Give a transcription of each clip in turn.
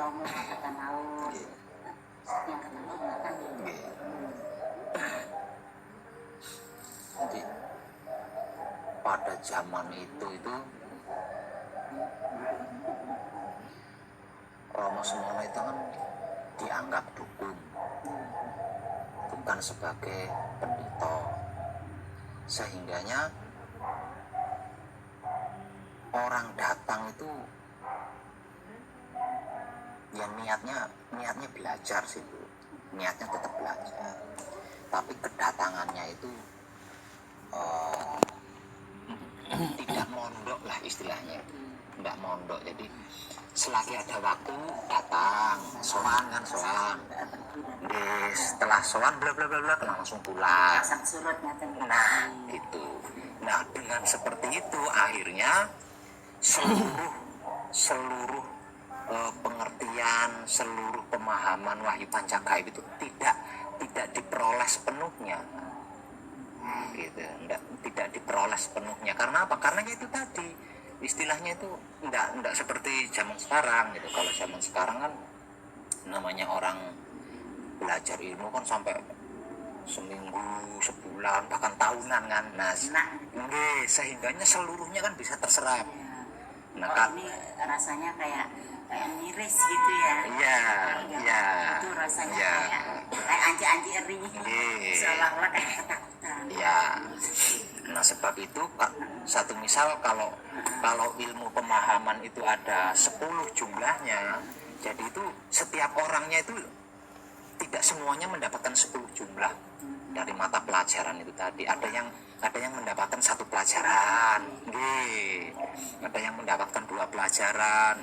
Romo angkatan laut. Yang angkatan laut makan gitu. Jadi pada zaman itu Romo Semono itu kan dianggap dukun, bukan sebagai pendeta, sehingganya orang datang itu ya niatnya belajar sih Bu, niatnya tetap belajar, tapi kedatangannya itu tidak mondok lah istilahnya, tidak mondok. Jadi selagi ada waktu datang, soan, setelah soan bla bla bla bla langsung pulang. Pasang surutnya tuh. Nah itu, nah dengan seperti itu akhirnya seluruh pengertian, seluruh pemahaman Wahyu Pancagaib itu tidak diperoleh sepenuhnya, gitu, tidak diperoleh sepenuhnya. Karena apa? Karena itu tadi istilahnya itu enggak seperti zaman sekarang gitu. Kalau zaman sekarang kan namanya orang belajar ilmu kan sampai seminggu, sebulan, bahkan tahunan kan. Nah, sehingganya seluruhnya kan bisa terserap. Nah, ini rasanya kayak miris gitu ya. Iya. Itu rasanya kayak anji-anji eri. Seolah-olah kayak ketakutan. Iya. Nah, sebab itu satu misal kalau ilmu pemahaman itu ada 10 jumlahnya, jadi itu setiap orangnya itu tidak semuanya mendapatkan 10 jumlah dari mata pelajaran itu tadi. Ada yang mendapatkan 1 pelajaran, ada yang mendapatkan 2 pelajaran,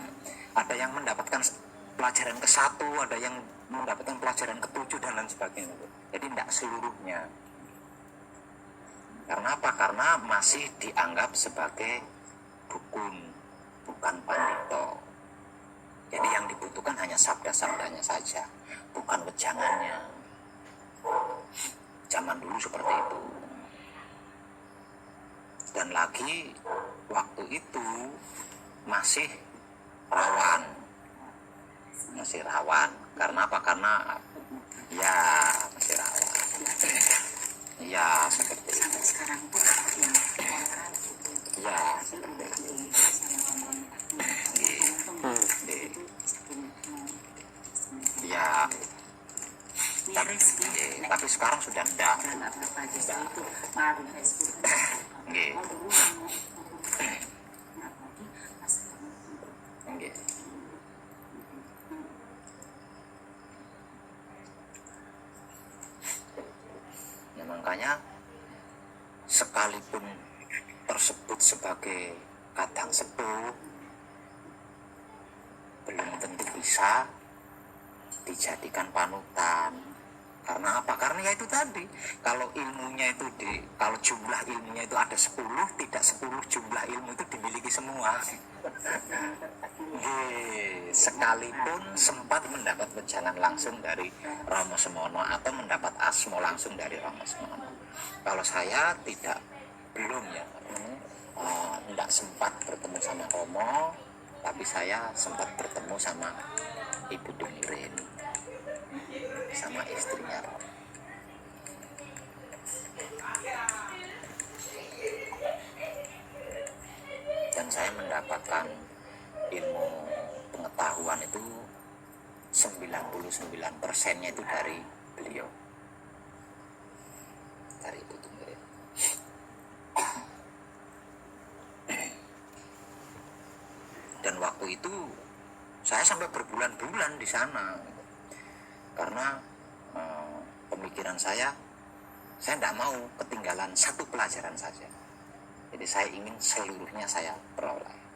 ada yang mendapatkan pelajaran ke-1, ada yang mendapatkan pelajaran ke-7 dan lain sebagainya. Jadi tidak seluruhnya. Karena apa? Karena masih dianggap sebagai dukun, bukan pandito. Jadi yang dibutuhkan hanya sabda-sabdanya saja, bukan wejangannya. Zaman dulu seperti itu. Dan lagi waktu itu masih rawan. Karena apa? Karena ya masih rawan. Ya seperti itu. Sampai sekarang pun yang kontra ya seperti itu. Ya miris tapi sekarang sudah enggak. Apa justru itu malah di Facebook. Nah, makanya sekalipun tersebut sebagai kadang sepuh, belum tentu bisa dijadikan panutan. Karena apa? Karena ya itu tadi, kalau jumlah ilmunya itu ada 10, tidak 10 jumlah ilmu itu dimiliki semua. Sekalipun sempat mendapat wejangan langsung dari Romo Semono atau mendapat asmo langsung dari Romo Semono. Kalau saya belum ya, tidak sempat bertemu sama Romo, tapi saya sempat bertemu sama Ibu Demirin, sama istrinya Romo. Dan saya mendapatkan ilmu pengetahuan itu 99%-nya itu dari beliau, dari Ibu Demirin. Dan waktu itu saya sampai berbulan-bulan di sana, karena pemikiran saya tidak mau ketinggalan 1 pelajaran saja. Jadi saya ingin seluruhnya saya peroleh.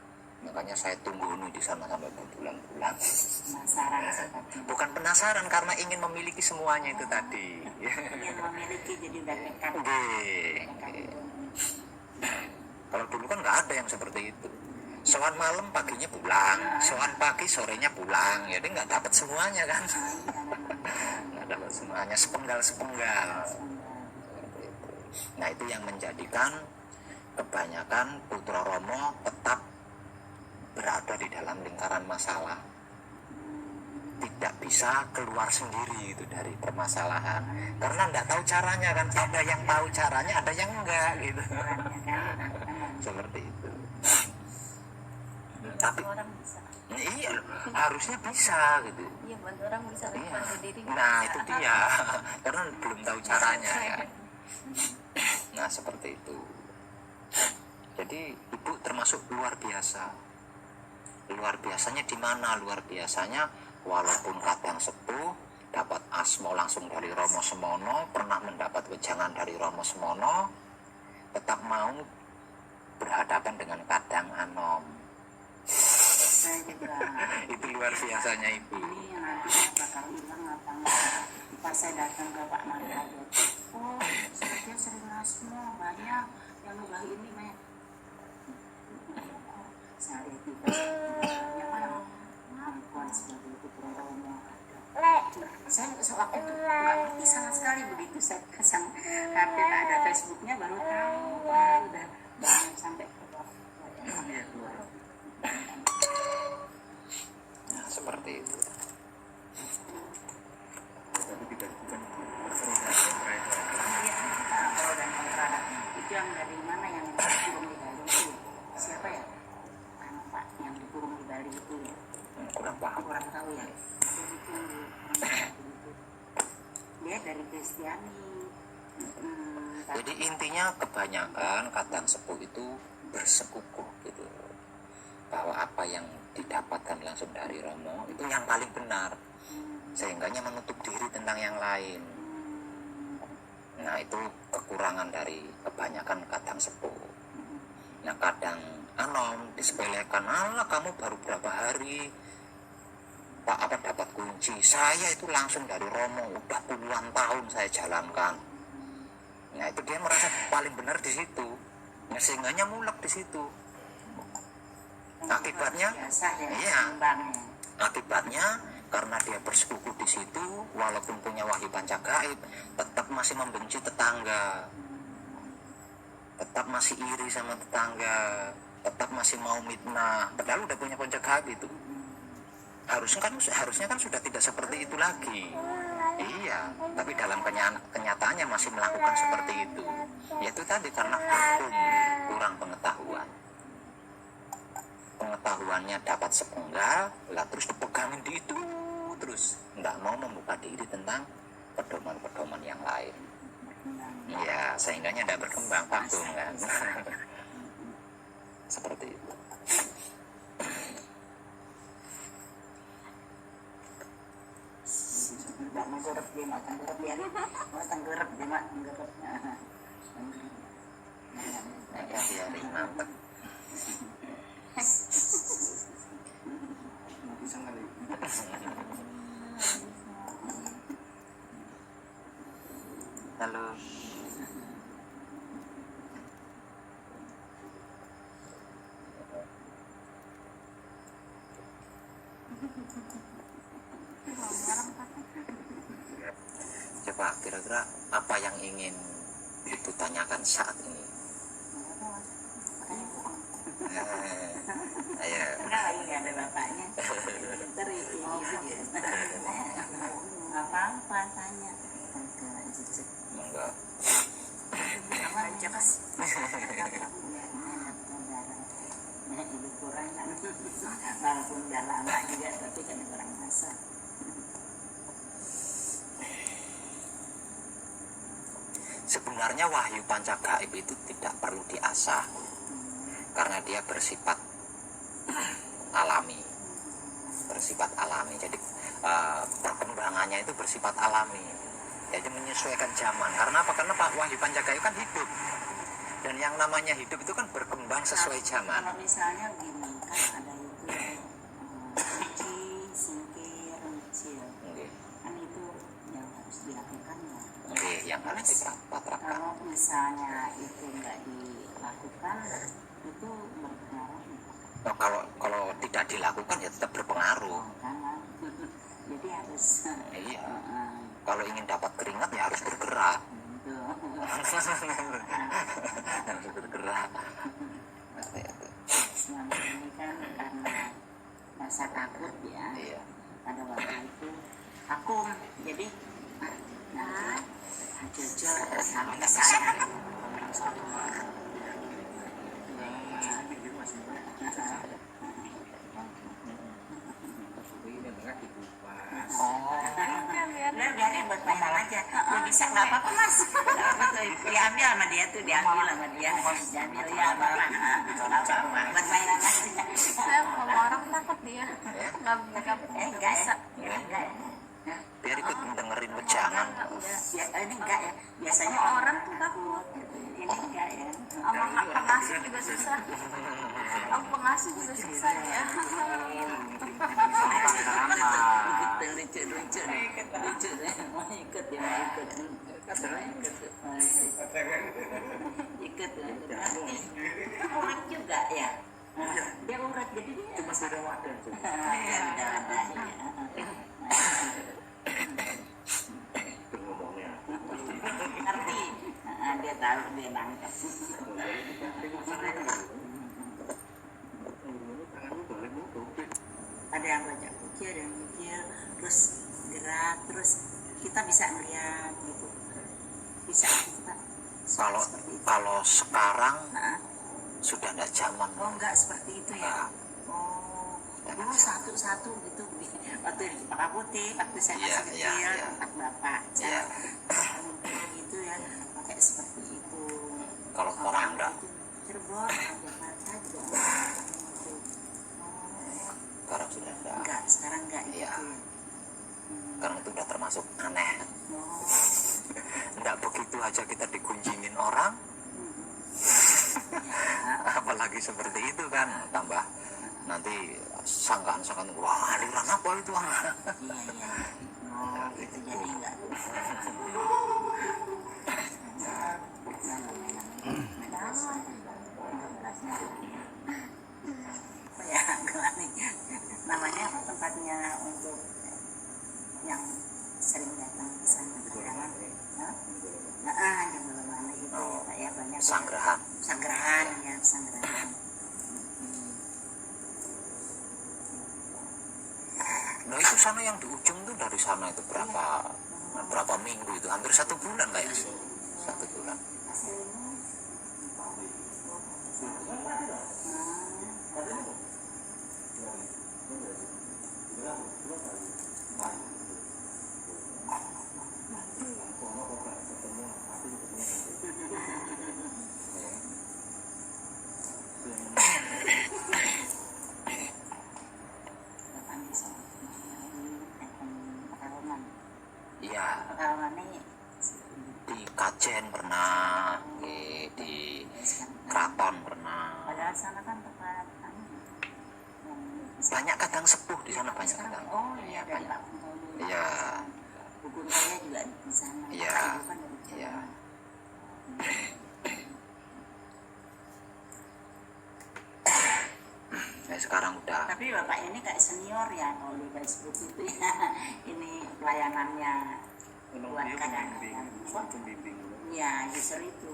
Makanya saya tunggu di sana sampai berbulan-bulan. Bukan penasaran, karena ingin memiliki semuanya itu tadi. Ingin memiliki, jadi udah nekat. Kalau dulu kan nggak ada yang seperti itu. Soan malam paginya pulang, soan pagi sorenya pulang, jadi nggak dapat semuanya kan. Nggak dapat semuanya, sepenggal. Nah itu yang menjadikan kebanyakan putra Romo tetap berada di dalam lingkaran masalah. tidak bisa keluar sendiri itu dari permasalahan, karena tidak tahu caranya kan. Ada yang tahu caranya, ada yang enggak gitu. Seperti itu. Tapi orang bisa. iya, harusnya bisa gitu. Iya, bantu orang bisa, Iya. bantu diri Nah bisa. itu dia, karena belum tahu caranya ya. Nah seperti itu. Jadi ibu termasuk luar biasa. Luar biasanya di mana? Luar biasanya walaupun kadang sepuh dapat asmo langsung dari Romo Semono, pernah mendapat wejangan dari Romo Semono, tetap mau berhadapan dengan kadang anom. Saya juga Itu luar biasanya ibu. ini nanti bakal hilang apa enggak. Pas saya datang ke Pak Marhado, oh saya sering asma, banyak yang ubah ini banyak. Saya lihat juga banyak perempuan seperti itu Romo. Saya sewaktu itu nggak ngerti sama sekali, begitu saya pasang HP tak ada Facebooknya baru tahu. Wah, udah banyak sampai ke bawah. Nah seperti itu. Iya, pro dan kontra. Itu yang dari mana yang dikurung di Bali itu? Siapa ya? Anu Pak, yang dikurung di Bali itu ya? Kurang paham. Kurang tahu ya. Itu dia dari Kristiani. Jadi intinya kebanyakan kadang sepuh itu bersekukuh gitu, bahwa apa yang didapatkan langsung dari Romo itu yang paling benar, sehingganya menutup diri tentang yang lain. Nah itu kekurangan dari kebanyakan kadang sepuh. Nah kadang anom disepelekan, alah kamu baru berapa hari Pak apa dapat kunci, saya itu langsung dari Romo, udah puluhan tahun saya jalankan. Nah itu dia merasa paling benar di situ, nah, sehingganya mulek di situ. Akibatnya, biasa ya, iya. kembangnya. Akibatnya karena dia bersekuku di situ, walaupun punya wahyu panca gaib, tetap masih membenci tetangga, tetap masih iri sama tetangga, tetap masih mau mitnah, padahal udah punya panca gaib itu. Harusnya kan sudah tidak seperti itu lagi. Iya, tapi dalam kenyataannya masih melakukan seperti itu. Yaitu tadi karena hukum kurang pengetahuan. Pengetahuannya dapat sepenggal, lah terus dipegangin di itu terus, nggak mau membuka diri tentang pedoman-pedoman yang lain. Iya, sehingganya tidak berkembang, vakum kan. Seperti itu. Nggak menggerep dia, nggak tenggerep dia. Nggak tenggerep dia, nggak tenggerep. Ya, biarin mantep. Halo. Coba kira-kira apa yang ingin itu tanyakan saat ini? Ayo. Enggak, ini ada bapaknya. Ntar ini apa-apa tanya ke Cicit. Enggak. Apa aja kas? Ibu kurang kan, walaupun udah lama juga tapi kan kurang masak. Sebenarnya wahyu panca gaib itu tidak perlu diasah karena dia bersifat alami, jadi perkembangannya itu bersifat alami, jadi menyesuaikan zaman. Karena apa? Karena Pak wahyu panca gaib kan hidup, dan yang namanya hidup itu kan berkembang sesuai zaman. Kalau misalnya gini kan ada itu cuci, singkir, nyicil, kan itu yang harus dilakukan ya. Yang harus dipatrakkan. Kalau misalnya itu nggak dilakukan, itu berpengaruh. Oh, kalau tidak dilakukan ya tetap berpengaruh. Karena jadi harus. Iya. Kalau ingin dapat keringat ya harus bergerak. Harus bergerak. Yang ini kan karena rasa takut ya. Iya. pada waktu itu vakum, jadi jujur sampai saya biarin buat mainan aja, ya bisa nggak apa-apa mas, diambil sama dia tuh, diambil sama dia, diambil ya apa-apa, buat mainan aja. Saya kalau orang takut dia nggak bisa. Enggak ya. Biar ikut dengerin wejangan. Ini enggak ya, biasanya Kalau orang tuh takut, ini enggak ya. sama pengasuh juga susah, sama pengasuh juga susah ya. Lucu deh, mau ikut ya, ikut urat juga ya. Dia urat jadi dia cuma sudah wadah ngerti. Dia tahu, dia nangkep. Ada yang baca buku, ada yang mikir, terus gerak, terus kita bisa melihat gitu, bisa kita Kalau seperti itu. kalau sekarang Nah, sudah tidak zaman. oh enggak seperti itu ya. Oh, dulu satu-satu gitu waktu di Cempaka Putih, waktu saya masih kecil, tempat bapak Iya. gitu ya, pakai seperti itu. Kalau orang enggak. Cirebon, Jakarta juga gitu. Oh, Sekarang sudah enggak. enggak, sekarang enggak gitu Iya. ya. Sekarang itu udah termasuk aneh. Oh, Enggak begitu aja kita digunjingin orang. Apalagi seperti itu kan, tambah nanti sangkaan-sangkaan, wah aliran apa itu? iya. Oh, gitu jadi enggak. Apa ya, namanya apa tempatnya untuk yang sering datang ke sana jangan jangan mana itu ya Pak ya, banyak Sanggrahan. sanggerahan ya, sanggerahan. Nah itu sana yang di ujung tuh, dari sana itu berapa minggu itu, hampir 1 bulan kayaknya. 1 bulan. Iya, Pekalongan ini di Kajen pernah, di Kraton pernah. padahal sana kan tempat Banyak kadang sepuh di sana, banyak kadang. oh iya dari Pak Kuntolo. Iya. Buku saya juga di sana. Iya. Bapak Ibu kan dari Jawa. Iya. Sekarang udah. Tapi bapak ini kayak senior ya kalau di Facebook itu ya. Ini pelayanannya buat kadang-kadang. Iya, user itu.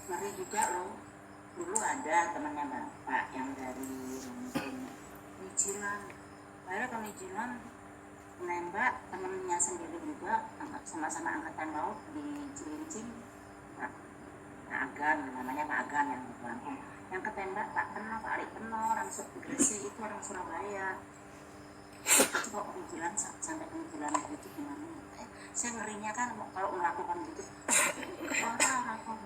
Ngeri juga loh. Dulu ada temannya bapak yang dari mungkin Nijilan. Akhirnya ke Nijilan menembak temennya sendiri juga, sama-sama angkatan laut di Cilincing. Pak Agan, namanya Pak Agan yang di Lampung. Yang ketembak Pak Peno, Pak Ali Peno, orang Gresik itu orang Surabaya. Itu kok Nijilan sampai Nijilan itu gimana? Saya ngerinya kan kalau melakukan gitu, orang takut,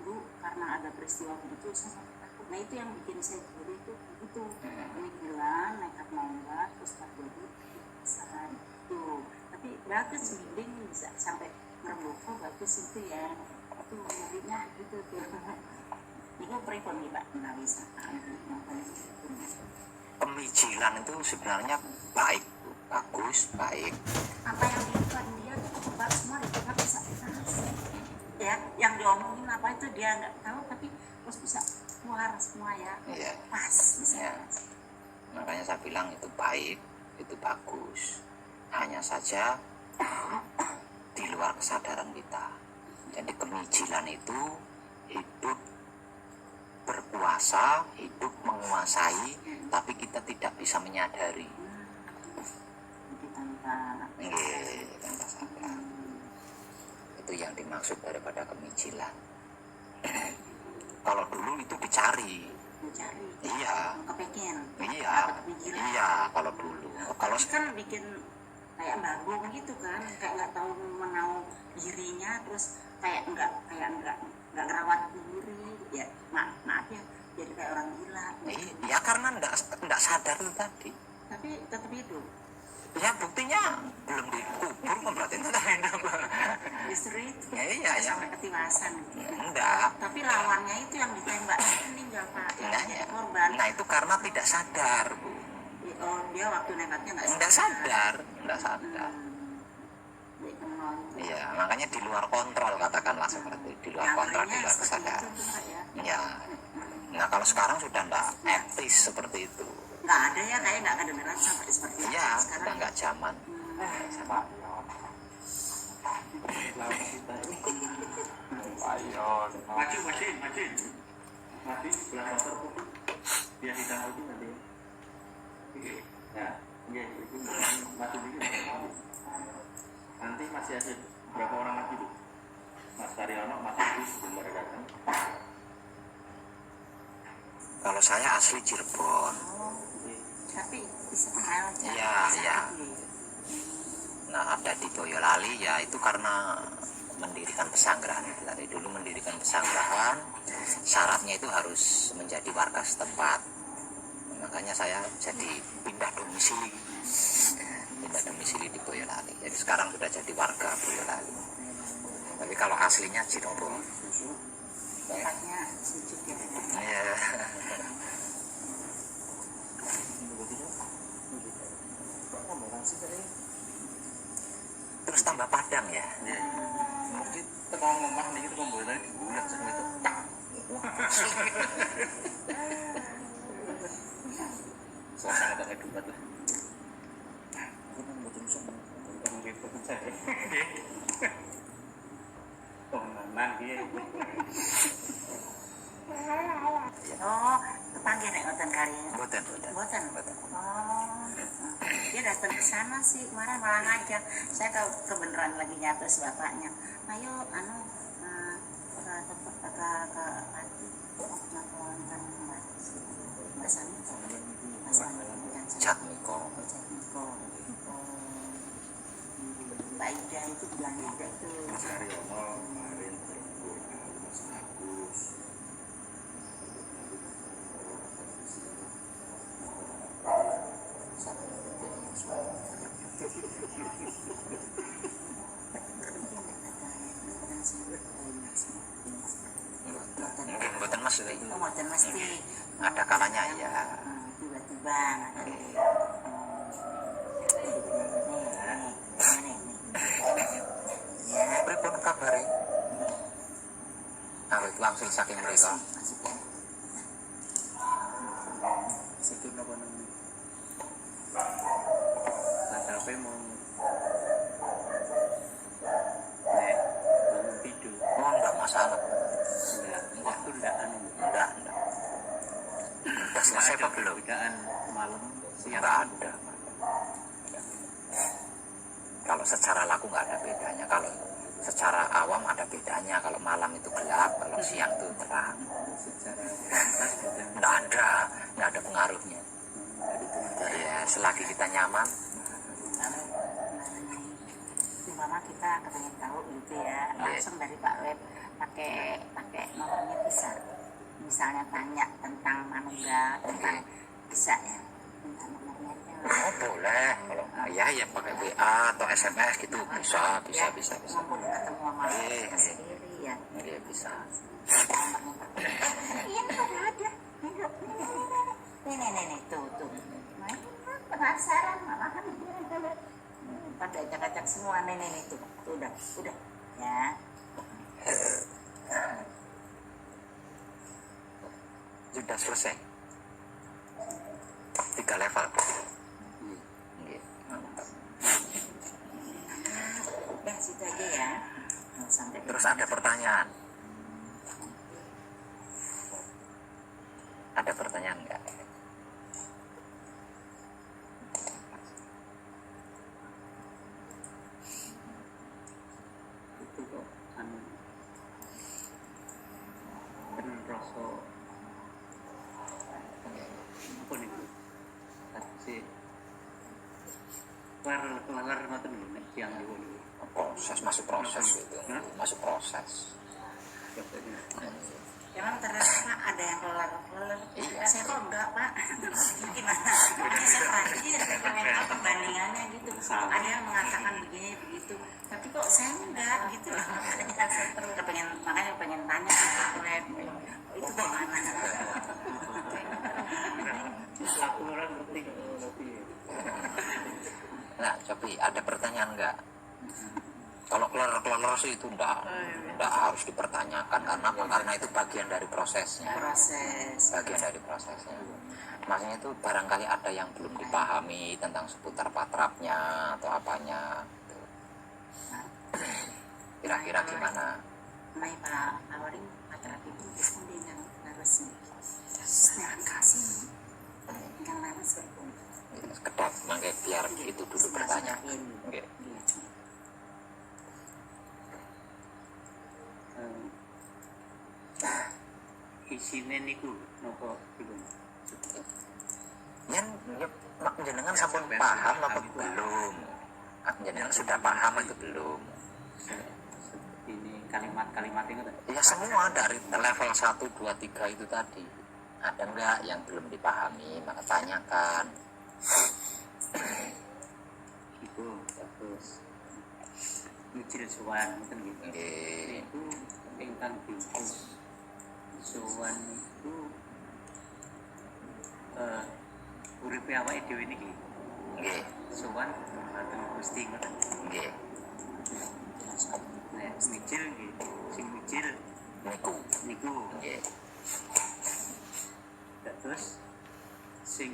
Bu, karena ada peristiwa begitu saya sampai takut. Nah itu yang bikin saya jadi itu ini bilang nekat nembak terus terjadi kesalahan itu. Tapi bagus building bisa sampai mereboko, bagus itu ya. Itu mobilnya gitu tuh. Itu pripun nih Pak Nawisa. Pemijilan itu sebenarnya baik, bagus, baik. Apa yang dilakukan dia tuh kebal semua dicoba bisa ya, yang diomongin apa itu dia nggak tahu tapi terus bisa keluar semua ya. Iya. Pas bisa. Ya. Makanya saya bilang itu baik, itu bagus. Hanya saja di luar kesadaran kita. Jadi kemijilan itu hidup berkuasa, hidup menguasai, tapi kita tidak bisa menyadari. Jadi tanpa Tanpa sadar. Itu yang dimaksud daripada kemijilan. Kalau dulu itu dicari. mencari. Iya. Kepengen. Iya. Dapat pemikiran. Iya, kalau dulu. Kalau Tapi kan bikin kayak bagong gitu kan, kayak nggak tahu menau dirinya, terus kayak nggak ngerawat diri, ya maaf ya, jadi kayak orang gila. ya karena enggak sadar itu tadi. Tapi tetap hidup. Ya buktinya belum dikubur kan berarti itu tadi hidup. Justru itu. Iya, ya. Sampai ketiwasan. Enggak. Tapi lawannya itu yang ditembak meninggal Pak. Nah, Yang ya. korban. Nah itu karena tidak sadar, Bu. Oh, dia waktu nembaknya Enggak sadar, enggak sadar. Dia kenal. Iya, makanya di luar kontrol katakanlah seperti di luar kontrol, di luar kesadaran. Iya. Nah kalau sekarang sudah enggak etis seperti itu. Nggak ada ya, kayak nggak kedengeran sampai seperti itu. Iya, Sekarang sudah enggak zaman. Sama. Maju sebelah motor putih biar hitam lagi nanti. Nah, itu maju dikit. Nanti masih ada berapa orang lagi tuh? Mas Taryono, Mas Adi sebelum mereka datang. Kalau saya asli Cirebon. tapi bisa kenal aja. Iya, iya. Nah ada di Boyolali ya itu karena mendirikan pesanggrahan. Dari dulu mendirikan pesanggrahan, syaratnya itu harus menjadi warga setempat. Makanya saya jadi pindah domisili di Boyolali. Jadi sekarang sudah jadi warga Boyolali. Tapi kalau aslinya Cirebon. Tempatnya sejuk ya. Iya. Terus tambah padang ya. Mungkin tekan ngomah nih kita boleh lagi bulat sama itu. Tak. Suasana tak ada buat lah. Aku kan betul sama. Kamu gitu saya. Oh, memang dia. Oh, kepanggil nek ngoten kali. Boten. Boten. Oh. Dia datang ke sana sih kemarin malah ngajak. Saya kebenaran lagi nyatus bapaknya. Ayo ke hati. Melakukan Mbak Sami. Mbak Sami. Jatmiko. Mbak Ida itu bilang juga tuh. Mas Aryono kemarin telepon Mas Agus. Mungkin boten mas. Oh, ngoten mesti. Ada kalanya ya. Tiba-tiba Pripun kabare? Awit langsung saking mereka. Sikit apa namanya? Tanda apa mau? Nek, bangun tidur. Oh enggak masalah. Enggak, waktu enggak anu. Enggak. Udah selesai apa belum? Perbedaan malam siang. Enggak ada. Kalau secara laku nggak ada bedanya. Kalau secara awam ada bedanya. Kalau malam itu gelap, kalau siang itu terang. Secara pantas bukan. Nggak ada pengaruhnya. Ya, selagi kita nyaman. Mama kita kepengen tahu gitu ya, langsung dari Pak Web pakai nomornya bisa. Misalnya tanya tentang manunggal, tentang bisa ya. Tentang nomornya. Oh boleh. Kalau ya pakai WA atau SMS gitu bisa. Mumpung ketemu sama kita sendiri ya. Iya bisa. Iya udah ada. Nih tuh. Penasaran malah kan. Pada acak-acak semua nih tuh udah ya. Sudah selesai. 3 level. Iya. Mantap. Udah situ aja ya. ada pertanyaan? Ada pertanyaan enggak? Itu kok anu ben rasa apa nih sih kelar ngoten lho nek siang niku niku Proses, masuk proses itu. Masuk proses. Emang ternyata Pak ada yang kelar. Iya. Saya kok enggak Pak. Gimana? Ini saya terakhir pengen tahu perbandingannya gitu. Ada yang mengatakan begini begitu, tapi kok saya enggak gitu. Makanya pengen tanya Pak Lep itu gimana? aku orang ngerti ngerti Nah, tapi ada pertanyaan enggak? Kalau kelar sih itu enggak harus dipertanyakan karena apa? Karena itu bagian dari prosesnya. Bagian dari prosesnya. Maksudnya itu barangkali ada yang belum dipahami tentang seputar patrapnya atau apanya. Kira-kira gimana? May Pak Awarin patrap itu bisa dengan narasi. Saya kasih dengan narasi. Kedap, makanya biar itu dulu bertanya. Oke. isine niku nopo belum Yen jenengan sampun paham apa belum? Jenengan sudah paham itu belum? ini kalimat-kalimat itu Ya semua dari level 1, 2, 3 itu tadi. Ada enggak yang belum dipahami? Maka tanyakan. itu terus ngicil suwan ngoten gitu Nggih. itu ingkang diutus suwan itu uripe awake dhewe niki Nggih. suwan matur Gusti ngoten Nggih. nek ngicil nggih sing ngicil Niku. niku Nggih. terus sing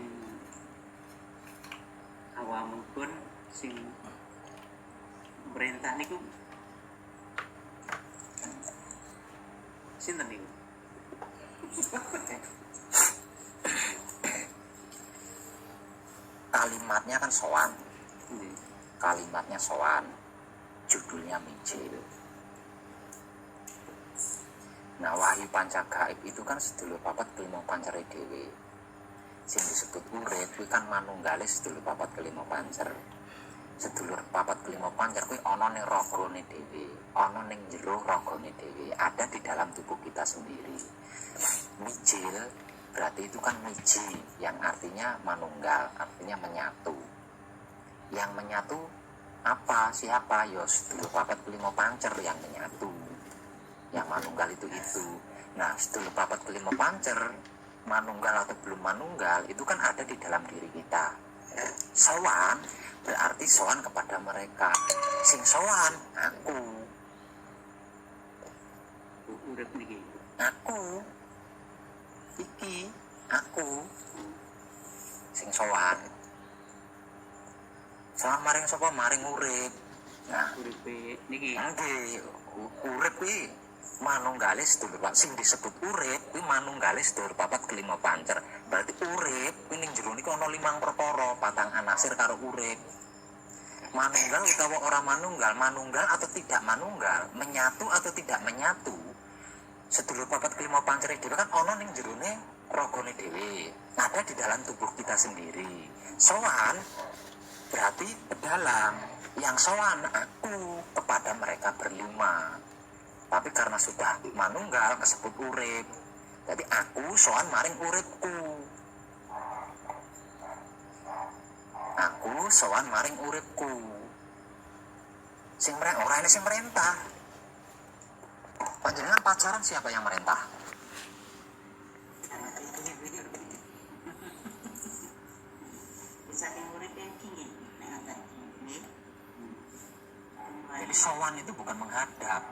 awamipun sing perintah niku sinten niku Kalimatnya kan sowan. nggih Kalimatnya sowan. Judulnya mijil. Nah, wahyu pancagaib itu kan sedulur papat kelima pancere dhewe. Sing disebut urip kuwi kan manunggale sedulur papat kelima pancer. Sedulur papat kelima pancer kuwi ana ning ragane dhewe, ana ning jero ragane dhewe, ada di dalam tubuh kita sendiri. Mijil berarti itu kan miji yang artinya manunggal, artinya menyatu. Yang menyatu apa? Siapa? Ya sedulur papat kelima pancer yang menyatu. Yang manunggal itu. Nah, sedulur papat kelima pancer manunggal atau belum manunggal itu kan ada di dalam diri kita. Sowan berarti sowan kepada mereka. Sing sowan aku. urip niki Aku. Iki aku. Sing sowan. Sowan maring sapa? Maring urip. Nah, uripe niki nggih, urip kuwi manunggalis sedulur Pak. Sing disebut urip kuwi manunggalis sedulur papat kelima pancer. Berarti urip kuwi ning jero niku ana 5 perkara, patang anasir karo urip. Manunggal utawa ora manunggal, manunggal atau tidak manunggal, menyatu atau tidak menyatu. Sedulur papat kelima pancer dhewe kan ana ning jerone ragane dhewe. Ada di dalam tubuh kita sendiri. Sowan berarti pedalang. Yang sowan aku kepada mereka berlima. Tapi karena sudah manunggal kesebut urip. Jadi aku sowan maring uripku. Aku sowan maring uripku. Sing ora ana sing merentah. Panjenengan pacaran siapa yang merentah? Saking uripnya kini nek ngoten. Nggih. Jadi sowan itu bukan menghadap.